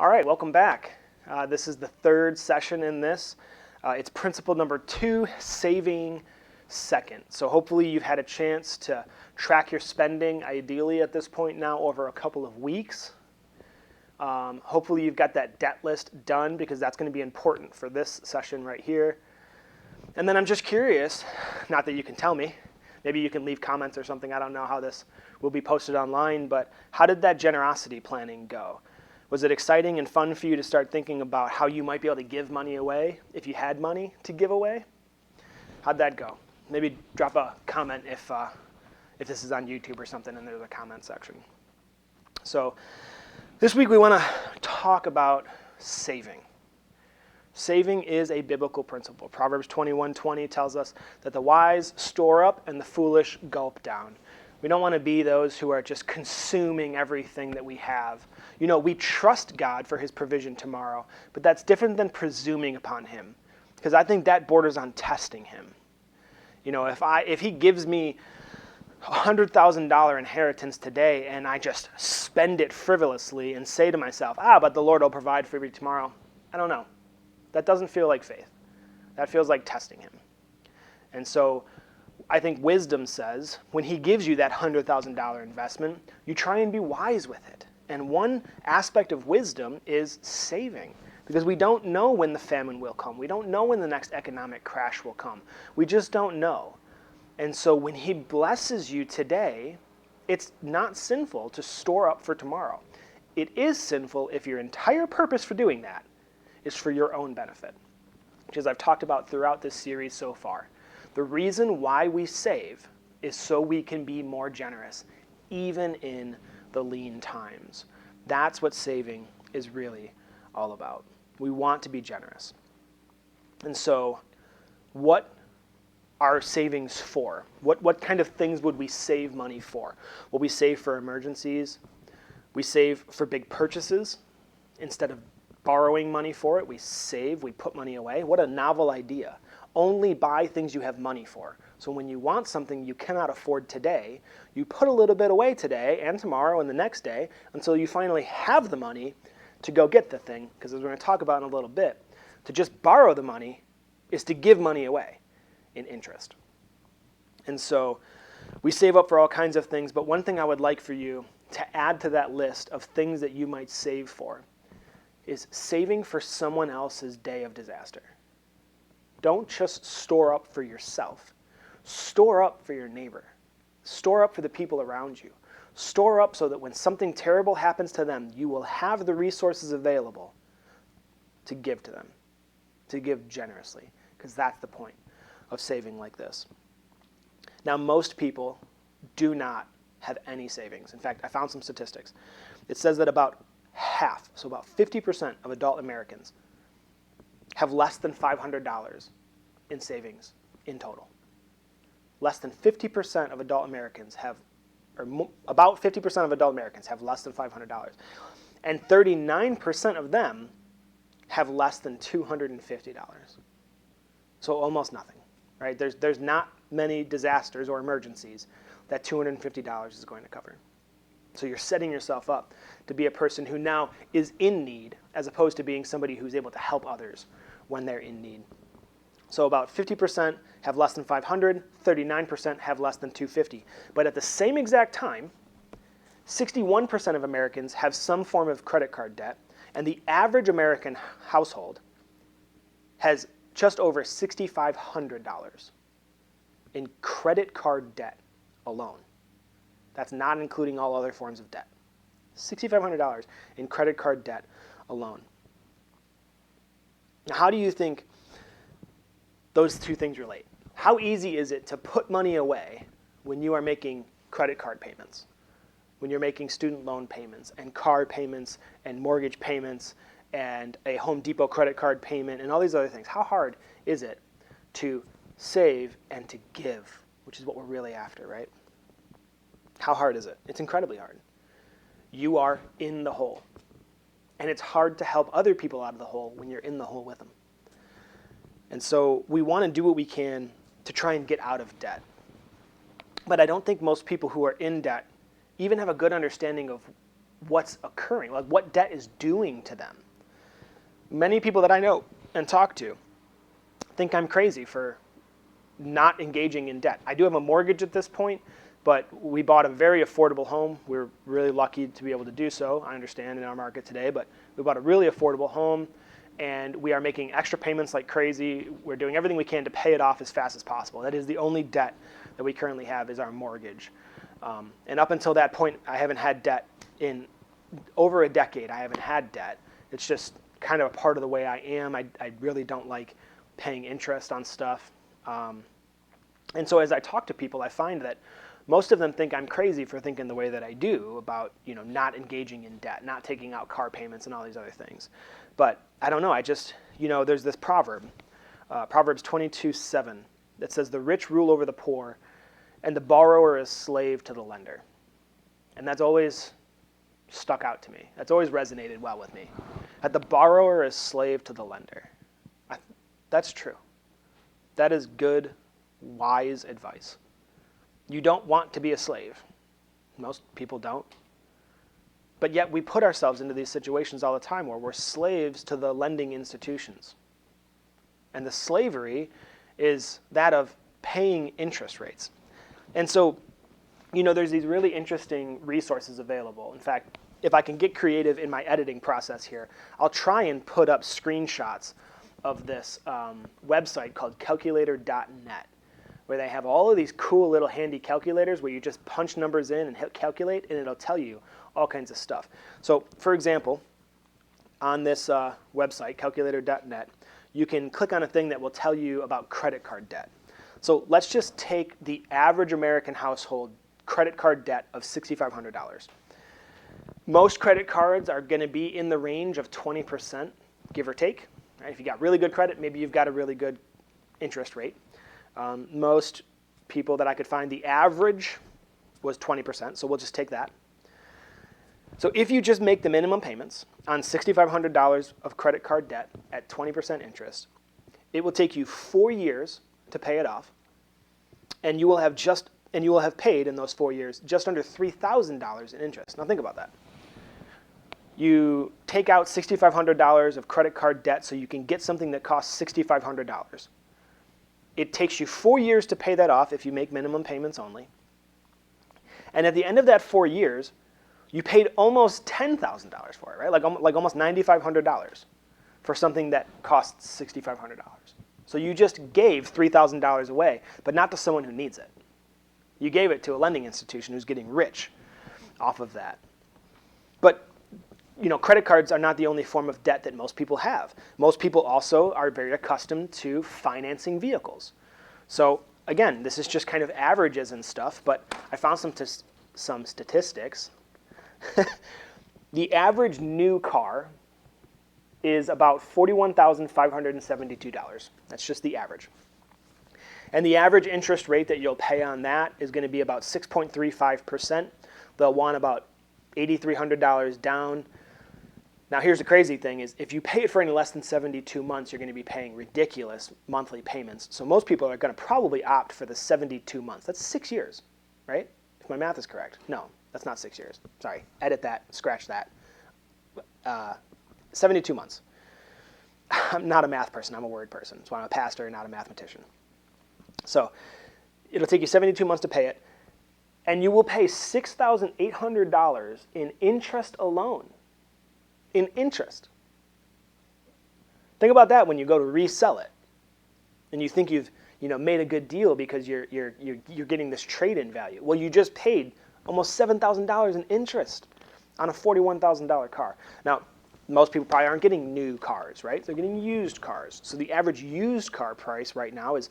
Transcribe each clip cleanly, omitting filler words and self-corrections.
All right, welcome back. This is the third session in this. It's principle number 2, saving second. So hopefully you've had a chance to track your spending, ideally at this point now, over a couple of weeks. Hopefully you've got that debt list done because that's going to be important for this session right here. And then I'm just curious, not that you can tell me, maybe you can leave comments or something. I don't know how this will be posted online, but how did that generosity planning go? Was it exciting and fun for you to start thinking about how you might be able to give money away if you had money to give away? How'd that go? Maybe drop a comment if this is on YouTube or something and there's a comment section. So this week we want to talk about saving. Saving is a biblical principle. Proverbs 21:20 tells us that the wise store up and the foolish gulp down. We don't want to be those who are just consuming everything that we have. You know, we trust God for his provision tomorrow, but that's different than presuming upon him, because I think that borders on testing him. You know, if he gives me $100,000 inheritance today and I just spend it frivolously and say to myself, but the Lord will provide for me tomorrow, I don't know. That doesn't feel like faith. That feels like testing him. And so I think wisdom says when he gives you that $100,000 investment, you try and be wise with it. And one aspect of wisdom is saving, because we don't know when the famine will come. We don't know when the next economic crash will come. We just don't know. And so when he blesses you today, it's not sinful to store up for tomorrow. It is sinful if your entire purpose for doing that is for your own benefit, which, as I've talked about throughout this series so far. The reason why we save is so we can be more generous, even in the lean times. That's what saving is really all about. We want to be generous. And so what are savings for? What kind of things would we save money for? Well, we save for emergencies. We save for big purchases. Instead of borrowing money for it, we save, we put money away. What a novel idea. Only buy things you have money for. So when you want something you cannot afford today, you put a little bit away today and tomorrow and the next day until you finally have the money to go get the thing. Because as we're going to talk about in a little bit, to just borrow the money is to give money away in interest. And so we save up for all kinds of things, but one thing I would like for you to add to that list of things that you might save for is saving for someone else's day of disaster. Don't just store up for yourself. Store up for your neighbor. Store up for the people around you. Store up so that when something terrible happens to them, you will have the resources available to give to them, to give generously, because that's the point of saving like this. Now, most people do not have any savings. In fact, I found some statistics. It says that about half, so about 50% of adult Americans have less than $500 in savings in total. Less than 50% of adult Americans have, or about 50% of adult Americans have less than $500. And 39% of them have less than $250. So almost nothing, right? There's not many disasters or emergencies that $250 is going to cover. So you're setting yourself up to be a person who now is in need, as opposed to being somebody who's able to help others when they're in need. So about 50% have less than 500, 39% have less than 250. But at the same exact time, 61% of Americans have some form of credit card debt, and the average American household has just over $6,500 in credit card debt alone. That's not including all other forms of debt. $6,500 in credit card debt alone. Now, how do you think those two things relate? How easy is it to put money away when you are making credit card payments, when you're making student loan payments and car payments and mortgage payments and a Home Depot credit card payment and all these other things? How hard is it to save and to give, which is what we're really after, right? How hard is it? It's incredibly hard. You are in the hole. And it's hard to help other people out of the hole when you're in the hole with them. And so we want to do what we can to try and get out of debt. But I don't think most people who are in debt even have a good understanding of what's occurring, like what debt is doing to them. Many people that I know and talk to think I'm crazy for not engaging in debt. I do have a mortgage at this point, but we bought a very affordable home. We're really lucky to be able to do so. I understand in our market today, but we bought a really affordable home, and we are making extra payments like crazy. We're doing everything we can to pay it off as fast as possible. That is the only debt that we currently have is our mortgage. And up until that point, I haven't had debt in over a decade. I haven't had debt. It's just kind of a part of the way I am. I really don't like paying interest on stuff. And so as I talk to people, I find that most of them think I'm crazy for thinking the way that I do about, not engaging in debt, not taking out car payments and all these other things. But I don't know. I just, there's this proverb, Proverbs 22:7, that says, "The rich rule over the poor, and the borrower is slave to the lender." And that's always stuck out to me. That's always resonated well with me. That the borrower is slave to the lender. That's true. That is good, wise advice. You don't want to be a slave. Most people don't. But yet we put ourselves into these situations all the time where we're slaves to the lending institutions. And the slavery is that of paying interest rates. And so, there's these really interesting resources available. In fact, if I can get creative in my editing process here, I'll try and put up screenshots of this website called calculator.net, where they have all of these cool little handy calculators where you just punch numbers in and hit calculate, and it'll tell you all kinds of stuff. So, for example, on this website, calculator.net, you can click on a thing that will tell you about credit card debt. So let's just take the average American household credit card debt of $6,500. Most credit cards are going to be in the range of 20%, give or take. Right? If you got really good credit, maybe you've got a really good interest rate. Most people that I could find, the average was 20%, so we'll just take that. So if you just make the minimum payments on $6,500 of credit card debt at 20% interest, it will take you 4 years to pay it off, and you will have paid in those 4 years just under $3,000 in interest. Now think about that. You take out $6,500 of credit card debt so you can get something that costs $6,500. It takes you 4 years to pay that off if you make minimum payments only. And at the end of that 4 years, you paid almost $10,000 for it, right? Like almost $9,500 for something that costs $6,500. So you just gave $3,000 away, but not to someone who needs it. You gave it to a lending institution who's getting rich off of that. But credit cards are not the only form of debt that most people have. Most people also are very accustomed to financing vehicles. So again, this is just kind of averages and stuff, but I found some statistics. The average new car is about $41,572. That's just the average. And the average interest rate that you'll pay on that is going to be about 6.35%. They'll want about $8,300 down. Now here's the crazy thing is if you pay it for any less than 72 months, you're going to be paying ridiculous monthly payments. So most people are going to probably opt for the 72 months. That's 6 years, right? If my math is correct. No, that's not 6 years. Sorry, edit that, scratch that. 72 months. I'm not a math person, I'm a word person. That's why I'm a pastor, not a mathematician. So it'll take you 72 months to pay it, and you will pay $6,800 in interest alone. In interest. Think about that when you go to resell it, and you think you've made a good deal because you're getting this trade-in value. Well, you just paid almost $7,000 in interest on a $41,000 car. Now, most people probably aren't getting new cars, right? They're getting used cars. So the average used car price right now is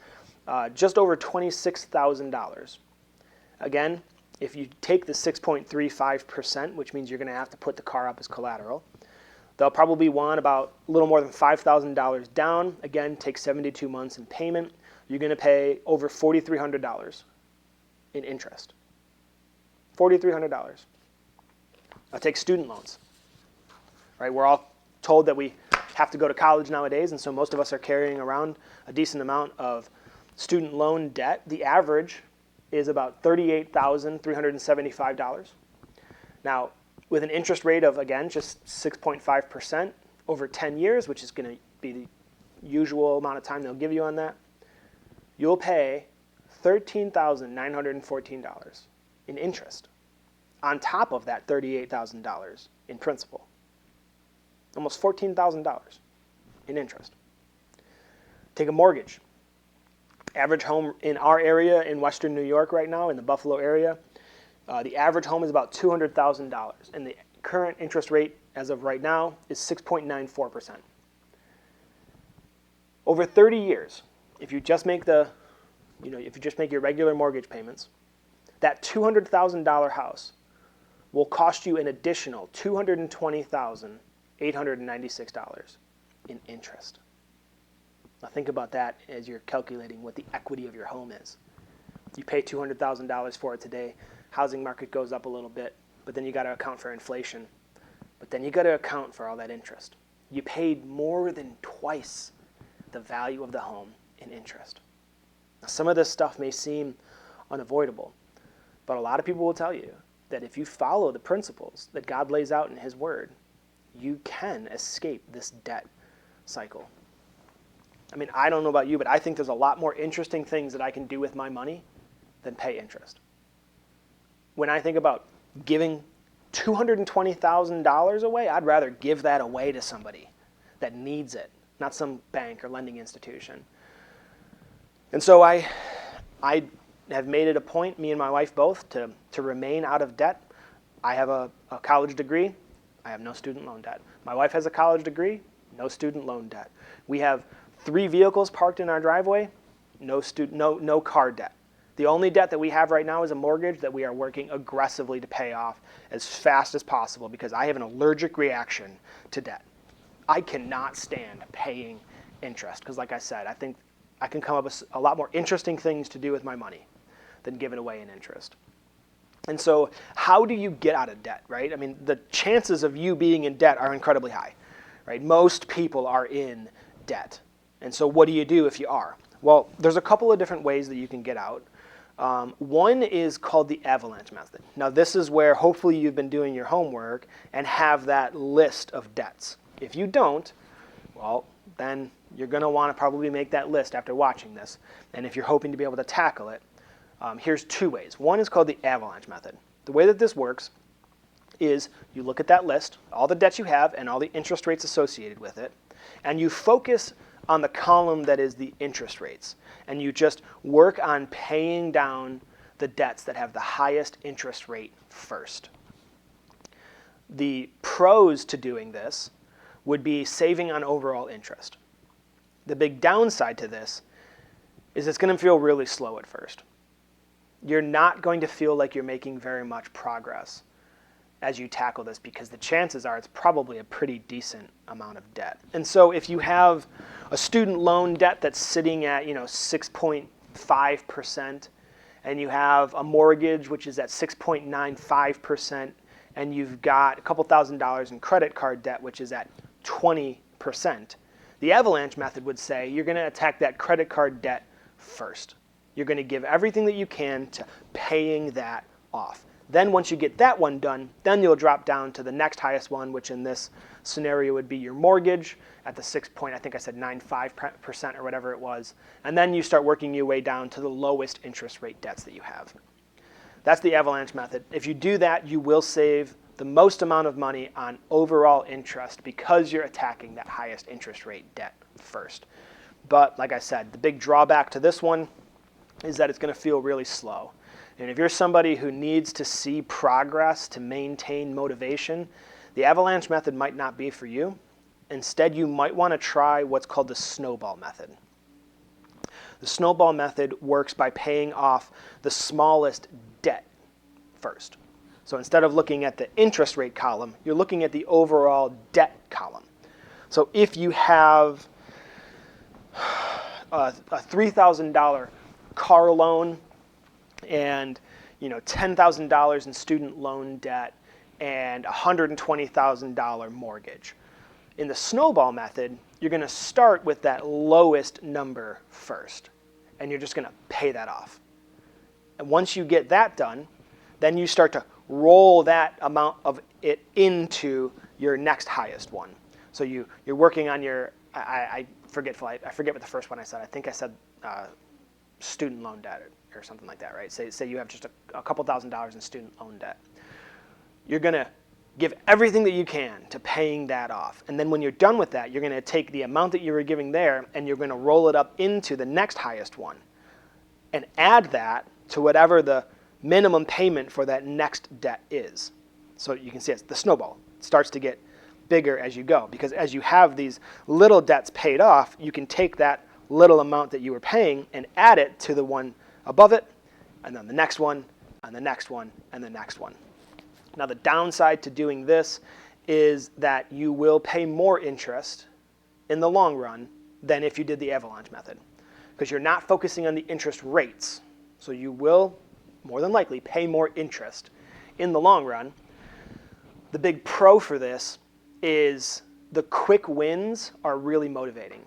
just over $26,000. Again, if you take the 6.35%, which means you're going to have to put the car up as collateral, they'll probably want about a little more than $5,000 down. Again, take 72 months in payment. You're going to pay over $4,300 in interest. $4,300. Now take student loans. Right? We're all told that we have to go to college nowadays, and so most of us are carrying around a decent amount of student loan debt. The average is about $38,375. Now, with an interest rate of, again, just 6.5% over 10 years, which is going to be the usual amount of time they'll give you on that, you'll pay $13,914 in interest on top of that $38,000 in principal. Almost $14,000 in interest. Take a mortgage. Average home in our area in Western New York right now, in the Buffalo area, the average home is about $200,000, and the current interest rate as of right now is 6.94%. Over 30 years, if you just make your regular mortgage payments, that $200,000 house will cost you an additional $220,896 in interest. Now think about that as you're calculating what the equity of your home is. You pay $200,000 for it today. Housing market goes up a little bit, but then you got to account for inflation. But then you got to account for all that interest. You paid more than twice the value of the home in interest. Now, some of this stuff may seem unavoidable, but a lot of people will tell you that if you follow the principles that God lays out in His Word, you can escape this debt cycle. I mean, I don't know about you, but I think there's a lot more interesting things that I can do with my money than pay interest. When I think about giving $220,000 away, I'd rather give that away to somebody that needs it, not some bank or lending institution. And so I have made it a point, me and my wife both, to remain out of debt. I have a college degree. I have no student loan debt. My wife has a college degree, no student loan debt. We have 3 vehicles parked in our driveway, no car debt. The only debt that we have right now is a mortgage that we are working aggressively to pay off as fast as possible because I have an allergic reaction to debt. I cannot stand paying interest because, like I said, I think I can come up with a lot more interesting things to do with my money than give it away in interest. And so how do you get out of debt, right? I mean, the chances of you being in debt are incredibly high, right? Most people are in debt. And so what do you do if you are? Well, there's a couple of different ways that you can get out. One is called the avalanche method. Now, this is where hopefully you've been doing your homework and have that list of debts. If you don't, well, then you're going to want to probably make that list after watching this. And if you're hoping to be able to tackle it, here's 2 ways. One is called the avalanche method. The way that this works is you look at that list, all the debts you have and all the interest rates associated with it, and you focus on the column that is the interest rates. And you just work on paying down the debts that have the highest interest rate first. The pros to doing this would be saving on overall interest. The big downside to this is it's going to feel really slow at first. You're not going to feel like you're making very much progress as you tackle this because the chances are it's probably a pretty decent amount of debt. And so if you have a student loan debt that's sitting at 6.5%, and you have a mortgage which is at 6.95%, and you've got a couple $1,000s in credit card debt which is at 20%, the avalanche method would say you're going to attack that credit card debt first. You're going to give everything that you can to paying that off. Then once you get that one done, then you'll drop down to the next highest one, which in this scenario would be your mortgage at the 6.95% or whatever it was. And then you start working your way down to the lowest interest rate debts that you have. That's the avalanche method. If you do that, you will save the most amount of money on overall interest because you're attacking that highest interest rate debt first. But like I said, the big drawback to this one is that it's going to feel really slow. And if you're somebody who needs to see progress to maintain motivation, the avalanche method might not be for you. Instead, you might want to try what's called the snowball method. The snowball method works by paying off the smallest debt first. So instead of looking at the interest rate column, you're looking at the overall debt column. So if you have a $3,000 car loan and $10,000 in student loan debt and $120,000 mortgage. In the snowball method, you're going to start with that lowest number first, and you're just going to pay that off. And once you get that done, then you start to roll that amount of it into your next highest one. So you're working on your, I forget what the first one I said. I think I said student loan debt or something like that, right? Say you have just a couple $1,000s in student loan debt. You're going to give everything that you can to paying that off. And then when you're done with that, you're going to take the amount that you were giving there and you're going to roll it up into the next highest one and add that to whatever the minimum payment for that next debt is. So you can see it's the snowball. It starts to get bigger as you go, because as you have these little debts paid off, you can take that little amount that you were paying and add it to the one above it, and then the next one, and the next one, and the next one. Now the downside to doing this is that you will pay more interest in the long run than if you did the avalanche method, because you're not focusing on the interest rates. So you will more than likely pay more interest in the long run. The big pro for this is the quick wins are really motivating.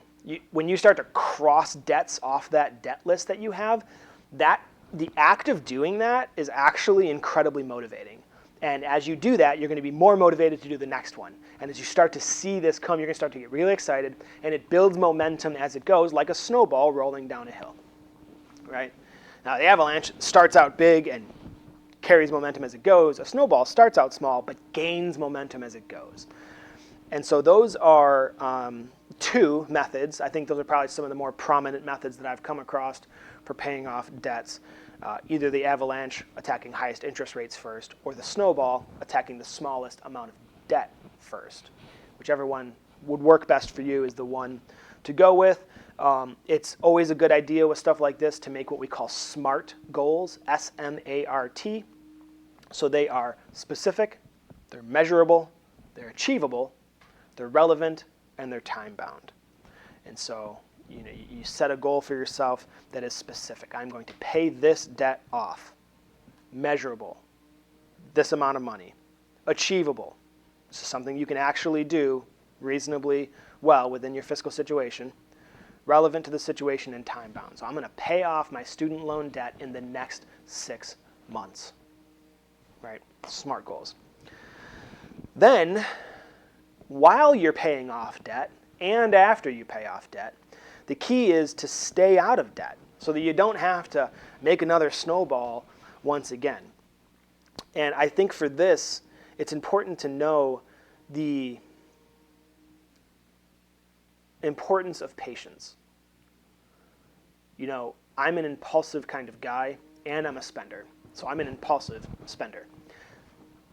When you start to cross debts off that debt list that you have, the act of doing that is actually incredibly motivating. And as you do that, you're going to be more motivated to do the next one. And as you start to see this come, you're going to start to get really excited, and it builds momentum as it goes, like a snowball rolling down a hill, right? Now, the avalanche starts out big and carries momentum as it goes. A snowball starts out small, but gains momentum as it goes. And so those are two methods. I think those are probably some of the more prominent methods that I've come across for paying off debts. Either the avalanche, attacking highest interest rates first, or the snowball, attacking the smallest amount of debt first. Whichever one would work best for you is the one to go with. It's always a good idea with stuff like this to make what we call SMART goals, S-M-A-R-T. So they are specific, they're measurable, they're achievable, they're relevant, and they're time-bound. And so you set a goal for yourself that is specific. I'm going to pay this debt off. Measurable, this amount of money. Achievable, this is something you can actually do reasonably well within your fiscal situation. Relevant to the situation, and time-bound. So I'm going to pay off my student loan debt in the next 6 months. Right? SMART goals. Then, while you're paying off debt and after you pay off debt, the key is to stay out of debt so that you don't have to make another snowball once again. And I think for this, it's important to know the importance of patience. I'm an impulsive kind of guy, and I'm a spender. So I'm an impulsive spender.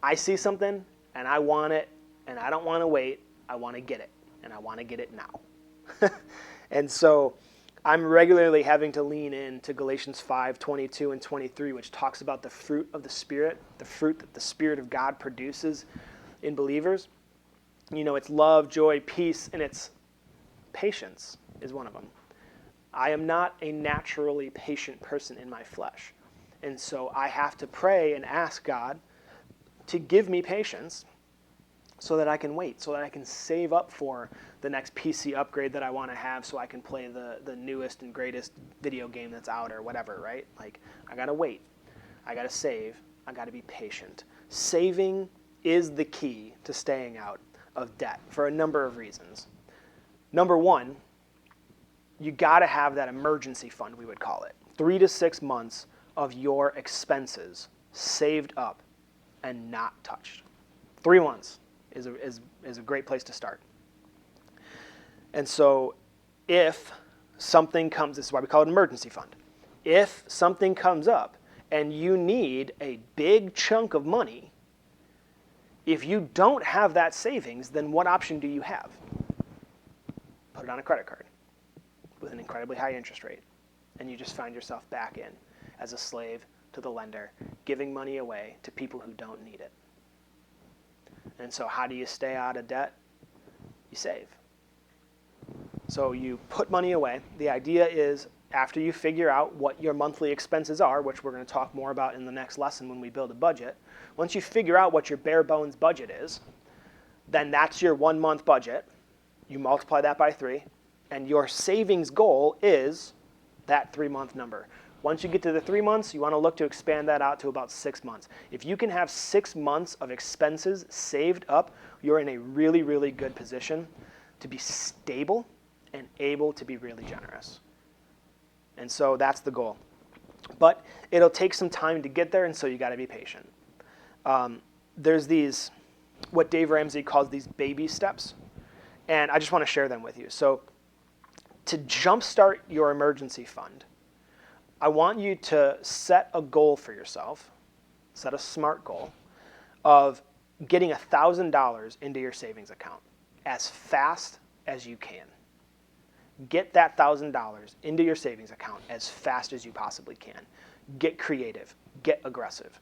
I see something, and I want it, and I don't want to wait. I want to get it, and I want to get it now. And so I'm regularly having to lean into Galatians 5:22 and 23, which talks about the fruit of the Spirit, the fruit that the Spirit of God produces in believers. It's love, joy, peace, and it's patience is one of them. I am not a naturally patient person in my flesh. And so I have to pray and ask God to give me patience so that I can wait, so that I can save up for the next PC upgrade that I want to have so I can play the newest and greatest video game that's out or whatever, right? Like, I got to wait. I got to save. I got to be patient. Saving is the key to staying out of debt for a number of reasons. Number one, you got to have that emergency fund, we would call it. 3 to 6 months of your expenses saved up and not touched. 3 months is a great place to start. And so if something comes, this is why we call it an emergency fund. If something comes up and you need a big chunk of money, if you don't have that savings, then what option do you have? Put it on a credit card with an incredibly high interest rate, and you just find yourself back in as a slave to the lender, giving money away to people who don't need it. And so how do you stay out of debt? You save. So you put money away. The idea is after you figure out what your monthly expenses are, which we're going to talk more about in the next lesson when we build a budget, once you figure out what your bare bones budget is, then that's your 1 month budget. You multiply that by 3, and your savings goal is that 3 month number. Once you get to the 3 months, you want to look to expand that out to about 6 months. If you can have 6 months of expenses saved up, you're in a really, really good position to be stable and able to be really generous. And so that's the goal. But it'll take some time to get there, and so you got to be patient. There's these, what Dave Ramsey calls these baby steps, and I just want to share them with you. So to jumpstart your emergency fund, I want you to set a goal for yourself, set a SMART goal, of getting $1,000 into your savings account as fast as you can. Get that $1,000 into your savings account as fast as you possibly can. Get creative. Get aggressive.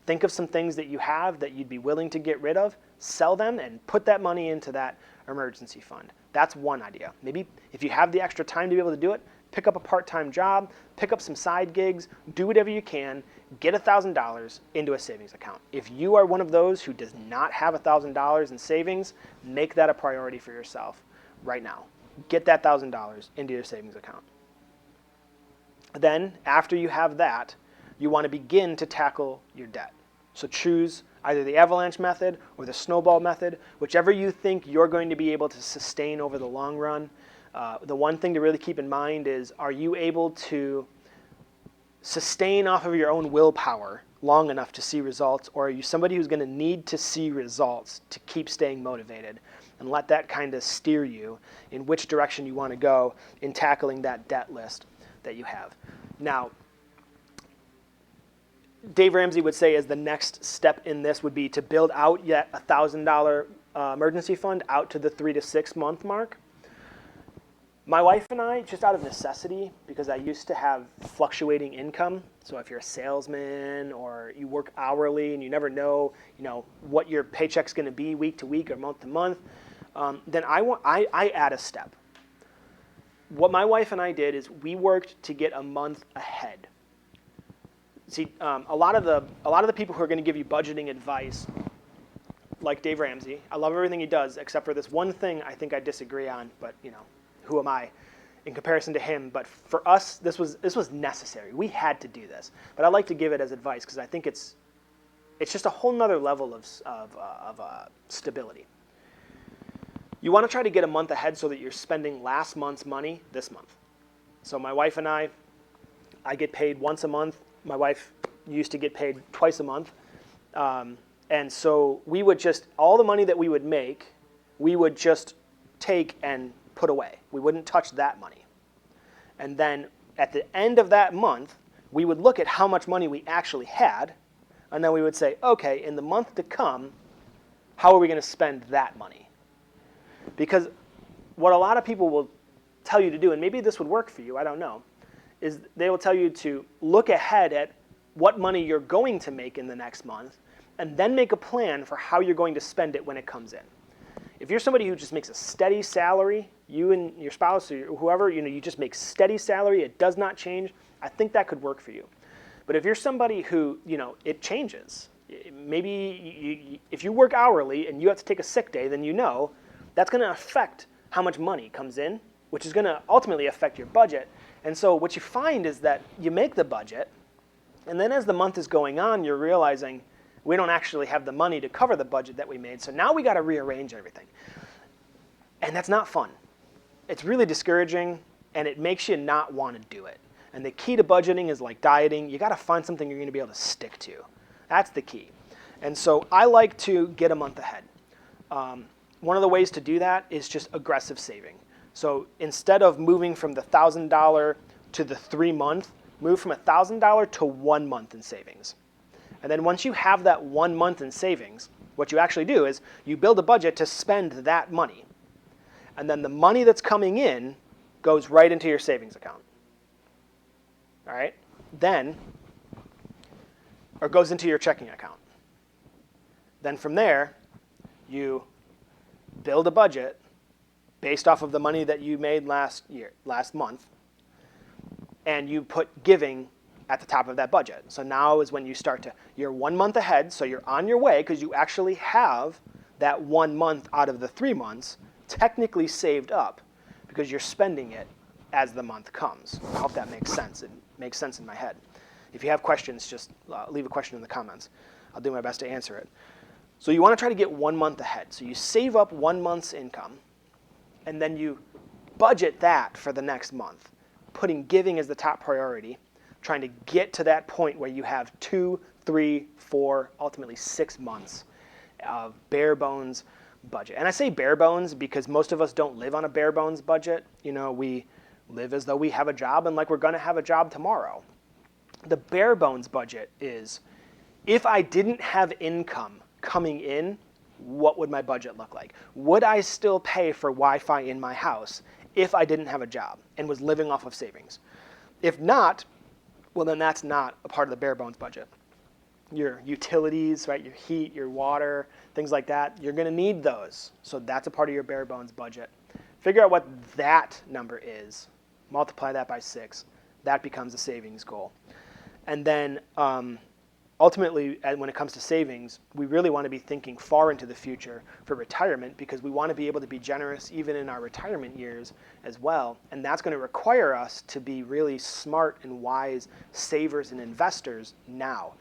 Think of some things that you have that you'd be willing to get rid of, sell them, and put that money into that emergency fund. That's one idea. Maybe if you have the extra time to be able to do it, pick up a part-time job, pick up some side gigs, do whatever you can, get $1,000 into a savings account. If you are one of those who does not have $1,000 in savings, make that a priority for yourself right now. Get that $1,000 into your savings account. Then, after you have that, you want to begin to tackle your debt. So choose either the avalanche method or the snowball method, whichever you think you're going to be able to sustain over the long run. The one thing to really keep in mind is, are you able to sustain off of your own willpower long enough to see results, or are you somebody who's going to need to see results to keep staying motivated? And let that kind of steer you in which direction you want to go in tackling that debt list that you have. Now, Dave Ramsey would say as the next step in this would be to build out yet a $1,000 emergency fund out to the 3 to 6 month mark. My wife and I, just out of necessity, because I used to have fluctuating income, so if you're a salesman or you work hourly and you never know, what your paycheck's going to be week to week or month to month, then I add a step. What my wife and I did is we worked to get a month ahead. See, a lot of the people who are going to give you budgeting advice, like Dave Ramsey, I love everything he does, except for this one thing I think I disagree on. But who am I in comparison to him? But for us, this was necessary. We had to do this. But I like to give it as advice because I think it's just a whole nother level of stability. You want to try to get a month ahead so that you're spending last month's money this month. So my wife and I get paid once a month. My wife used to get paid twice a month. And so we would just, all the money that we would make, we would just take and put away. We wouldn't touch that money. And then at the end of that month, we would look at how much money we actually had, and then we would say, okay, in the month to come, how are we going to spend that money? Because what a lot of people will tell you to do, and maybe this would work for you, I don't know, is they will tell you to look ahead at what money you're going to make in the next month, and then make a plan for how you're going to spend it when it comes in. If you're somebody who just makes a steady salary, you and your spouse or whoever, you just make steady salary, it does not change, I think that could work for you. But if you're somebody who, it changes. Maybe if you work hourly and you have to take a sick day, then that's going to affect how much money comes in, which is going to ultimately affect your budget. And so what you find is that you make the budget, and then as the month is going on, you're realizing we don't actually have the money to cover the budget that we made, so now we got to rearrange everything. And that's not fun. It's really discouraging, and it makes you not want to do it. And the key to budgeting is like dieting. You got to find something you're going to be able to stick to. That's the key. And so I like to get a month ahead. One of the ways to do that is just aggressive saving. So instead of moving from the $1,000 to the 3 month, move from $1,000 to 1 month in savings. And then once you have that 1 month in savings, what you actually do is you build a budget to spend that money. And then the money that's coming in goes right into your savings account. All right? Or goes into your checking account. Then from there, you build a budget based off of the money that you made last month, and you put giving at the top of that budget. So now is when you're 1 month ahead, so you're on your way because you actually have that 1 month out of the 3 months technically saved up because you're spending it as the month comes. I hope that makes sense. makes sense in my head. If you have questions, just leave a question in the comments. I'll do my best to answer it. So you want to try to get 1 month ahead. So you save up 1 month's income, and then you budget that for the next month, putting giving as the top priority, trying to get to that point where you have 2, 3, 4, ultimately 6 months of bare bones budget. And I say bare bones because most of us don't live on a bare bones budget. We live as though we have a job and like we're going to have a job tomorrow. The bare bones budget is, if I didn't have income coming in, what would my budget look like? Would I still pay for Wi-Fi in my house if I didn't have a job and was living off of savings? If not, well, then that's not a part of the bare bones budget. Your utilities, right? Your heat, your water, things like that, you're going to need those. So that's a part of your bare bones budget. Figure out what that number is. Multiply that by 6. That becomes a savings goal. And then ultimately, when it comes to savings, we really want to be thinking far into the future for retirement because we want to be able to be generous even in our retirement years as well. And that's going to require us to be really smart and wise savers and investors now.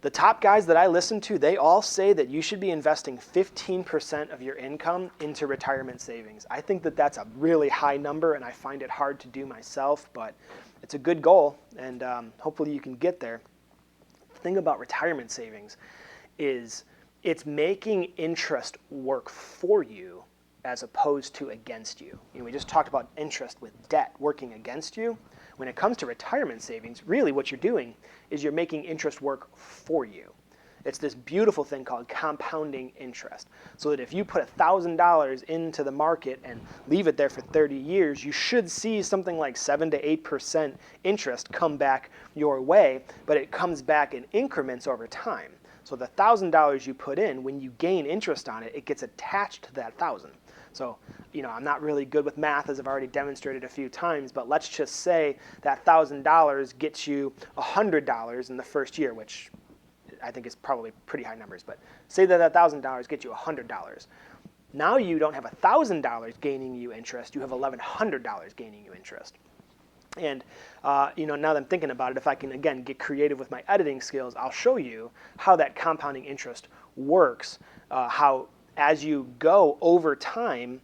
The top guys that I listen to, they all say that you should be investing 15% of your income into retirement savings. I think that that's a really high number, and I find it hard to do myself, but it's a good goal, and hopefully you can get there. The thing about retirement savings is it's making interest work for you as opposed to against you. We just talked about interest with debt working against you. When it comes to retirement savings, really what you're doing is you're making interest work for you. It's this beautiful thing called compounding interest. So that if you put $1,000 into the market and leave it there for 30 years, you should see something like 7 to 8% interest come back your way, but it comes back in increments over time. So the $1,000 you put in, when you gain interest on it, it gets attached to that 1,000. So, I'm not really good with math, as I've already demonstrated a few times, but let's just say that $1,000 gets you $100 in the first year, which I think is probably pretty high numbers, but say that $1,000 gets you $100. Now you don't have $1,000 gaining you interest, you have $1,100 gaining you interest. And now that I'm thinking about it, if I can, again, get creative with my editing skills, I'll show you how that compounding interest works, how as you go over time,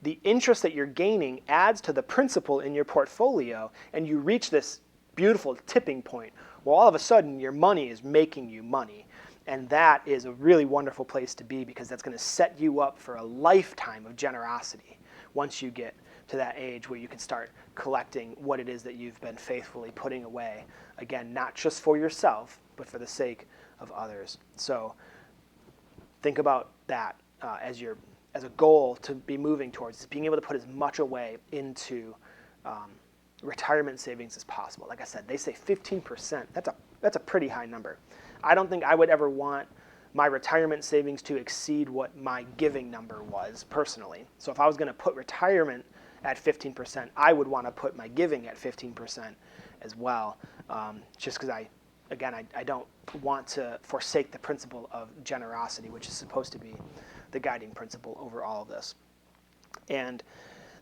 the interest that you're gaining adds to the principal in your portfolio, and you reach this beautiful tipping point where all of a sudden your money is making you money. And that is a really wonderful place to be because that's going to set you up for a lifetime of generosity once you get to that age where you can start collecting what it is that you've been faithfully putting away. Again, not just for yourself, but for the sake of others. So think about that as a goal to be moving towards, being able to put as much away into retirement savings as possible. Like I said, they say 15%. That's a pretty high number. I don't think I would ever want my retirement savings to exceed what my giving number was personally. So if I was going to put retirement at 15%, I would want to put my giving at 15% as well, just because I don't want to forsake the principle of generosity, which is supposed to be the guiding principle over all of this. And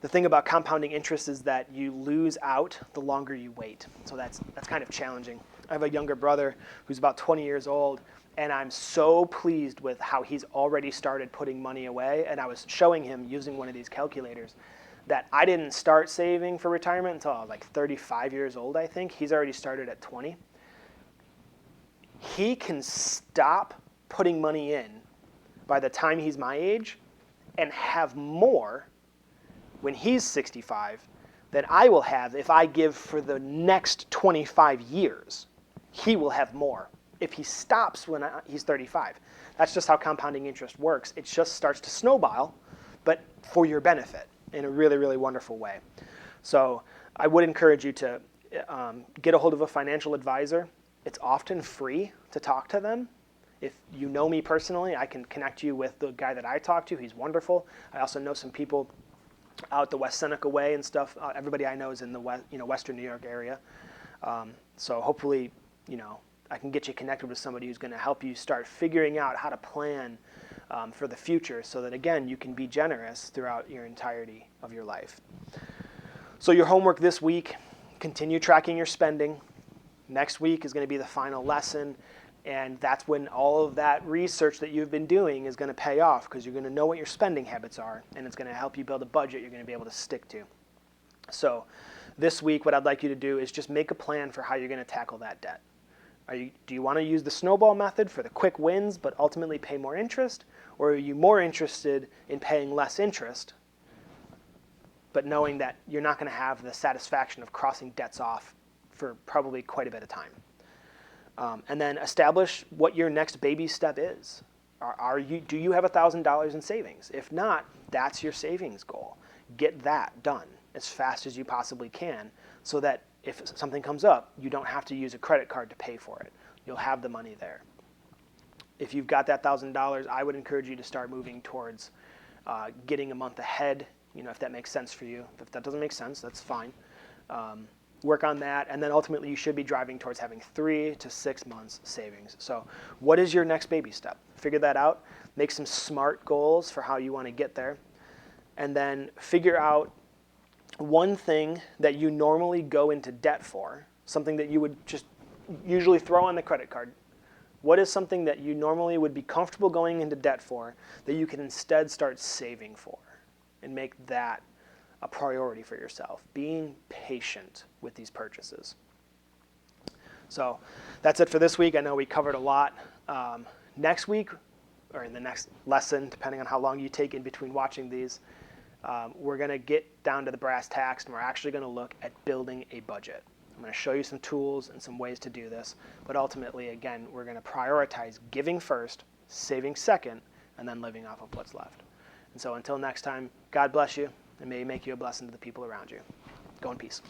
the thing about compounding interest is that you lose out the longer you wait. So that's kind of challenging. I have a younger brother who's about 20 years old, and I'm so pleased with how he's already started putting money away. And I was showing him using one of these calculators that I didn't start saving for retirement until I was like 35 years old, I think. He's already started at 20. He can stop putting money in by the time he's my age and have more when he's 65 than I will have if I give for the next 25 years. He will have more if he stops when he's 35. That's just how compounding interest works. It just starts to snowball, but for your benefit in a really, really wonderful way. So I would encourage you to get a hold of a financial advisor. It's often free to talk to them. If you know me personally, I can connect you with the guy that I talk to. He's wonderful. I also know some people out the West Seneca way and stuff. Everybody I know is in the Western New York area. So hopefully, I can get you connected with somebody who's going to help you start figuring out how to plan for the future so that, again, you can be generous throughout your entirety of your life. So your homework this week, Continue tracking your spending. Next week is going to be the final lesson, and that's when all of that research that you've been doing is going to pay off, because you're going to know what your spending habits are, and it's going to help you build a budget you're going to be able to stick to. So this week, what I'd like you to do is just make a plan for how you're going to tackle that debt. Do you want to use the snowball method for the quick wins but ultimately pay more interest? Or are you more interested in paying less interest but knowing that you're not going to have the satisfaction of crossing debts off for probably quite a bit of time? And then establish what your next baby step is. Do you have $1,000 in savings? If not, that's your savings goal. Get that done as fast as you possibly can, so that if something comes up, you don't have to use a credit card to pay for it. You'll have the money there. If you've got that $1,000, I would encourage you to start moving towards getting a month ahead, if that makes sense for you. If that doesn't make sense, that's fine. Work on that, and then ultimately you should be driving towards having 3 to 6 months savings. So what is your next baby step? Figure that out. Make some SMART goals for how you want to get there, and then figure out one thing that you normally go into debt for, something that you would just usually throw on the credit card. What is something that you normally would be comfortable going into debt for that you can instead start saving for, and make that a priority for yourself? Being patient with these purchases. So that's it for this week. I know we covered a lot. Next week, or in the next lesson, depending on how long you take in between watching these, we're going to get down to the brass tacks, and we're actually going to look at building a budget. I'm going to show you some tools and some ways to do this, but ultimately, again, we're going to prioritize giving first, saving second, and then living off of what's left. And so until next time, God bless you, and may He make you a blessing to the people around you. Go in peace.